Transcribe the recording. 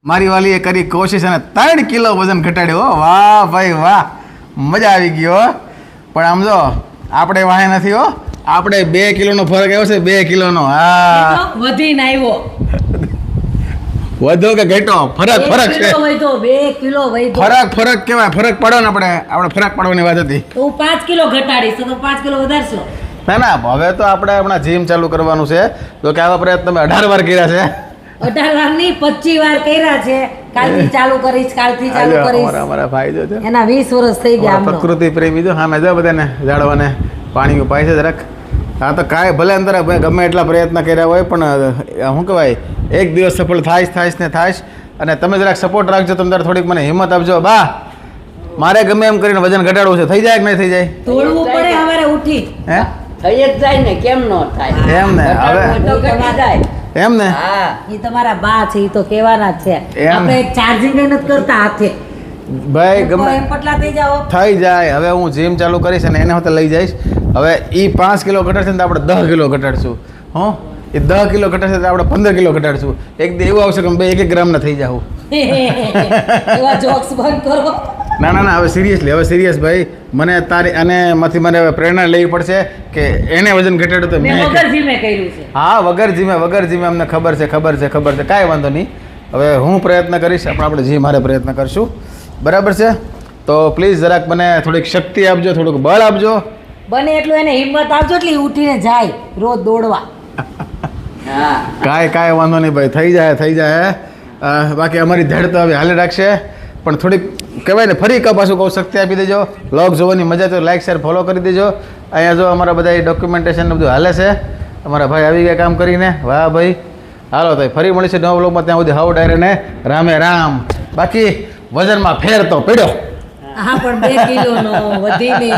મારી વાલીએ કરી કોશિશ અને 3 કિલો વજન ઘટાડ્યો. વાહ ભાઈ વાહ, મજા આવી ગયો. પણ આમ જો આપણે વાહે નથી હો, આપણે 2 કિલોનો ફરક આવ્યો છે, 2 કિલોનો. હા, વધીને આવ્યો. વધો કે ઘટો ફરક છે. 2 કિલો વધ્યો. ફરક કેવાય, ફરક પાડો ને. આપણે ફરક પાડવાની વાત હતી. તો હું 5 કિલો ઘટાડીશ તો 5 કિલો વધારશો. ના હવે તો આપણે હમણાં જીમ ચાલુ કરવાનું છે. તો કે આવા પ્રયત્ન તમે 18 વાર કર્યા છે. 18 વાર નહીં, 25 વાર કર્યા છે. કાલથી ચાલુ કરીશ. અમારા ભાઈ જો છે, એના 20 વર્ષ થઈ ગયા. પ્રકૃતિ પ્રેમી જો હા, મેં જો બધાને ઝાડવાને પાણી ઉપાય છે જરાક. હા તો કાંઈ ભલે અંદર ગમે એટલા પ્રયત્ન કર્યા હોય પણ શું કહેવાય, એક દિવસ સફળ થાઈશ. અને તમે જરાક સપોર્ટ રાખજો. તમે તારે થોડીક મને હિંમત આપજો. બા મારે ગમે એમ કરીને વજન ઘટાડવું છે. થઈ જાય કે નહીં થઈ જાય? તોડવું પડે સવારે ઉઠી. હે થઈ જ જાય ને, કેમ ન થાય? એમ ને હવે તો ઘટી જાય. એમ ને હા, એ તમારા બા છે, એ તો કહેવાના જ છે. આપણે એક ચાર્જિંગ નથી કરતા હાથે. ભાઈ ગમે એમ પટલા થઈ જાઓ. થઈ જાય. હવે હું જીમ ચાલુ કરીશ અને એને હોતે લઈ જઈશ. હવે એ 5 કિલો ઘટાડશે ને તો આપણે 10 કિલો ઘટાડશું. હો, એ 10 કિલો ઘટાડશે તો આપણે 15 કિલો ઘટાડશું. એક દી એવું આવશે કે બે 1 ગ્રામના થઈ જાવ. એવા જોક્સ બંધ કરો. ના હવે સિરિયસ ભાઈ. મને તારી અને માંથી મને હવે પ્રેરણા લેવી પડશે કે એને વજન ઘટાડ્યું તો મેં મેં વગર જીમે કર્યું છે. હા, વગર જીમે અમને ખબર છે. કાંઈ વાંધો નહીં. હવે હું પ્રયત્ન કરીશ. આપણે જી મારે પ્રયત્ન કરશું. બરાબર છે? તો પ્લીઝ જરાક મને થોડીક શક્તિ આપજો, થોડુંક બળ આપજો. બને એટલું એને હિંમત આપજો એટલે ઈ ઉઠીને જાય રોજ દોડવા. હા. કાંઈ વાંધો નહીં ભાઈ. થઈ જાય. બાકી અમારી ધડ તો હવે હાલે રાખશે. પણ થોડીક કહેવાય ને, ફરી પાછું કહું, શક્તિ આપી દેજો. વ્લોગ જોવાની મજા તો લાઈક શેર ફોલો કરી દેજો. અહીંયા જો અમારા બધા ડોક્યુમેન્ટેશન બધું હાલે છે. અમારા ભાઈ આવી ગયા કામ કરીને. વાહ ભાઈ. હાલો તો ફરી મળીશું નવા વ્લોગમાં. ત્યાં સુધી હાવ ડાયરે ને રામે રામ. બાકી વજનમાં ફેર તો પડ્યો. હા, પણ 2 કિલોનો વધીને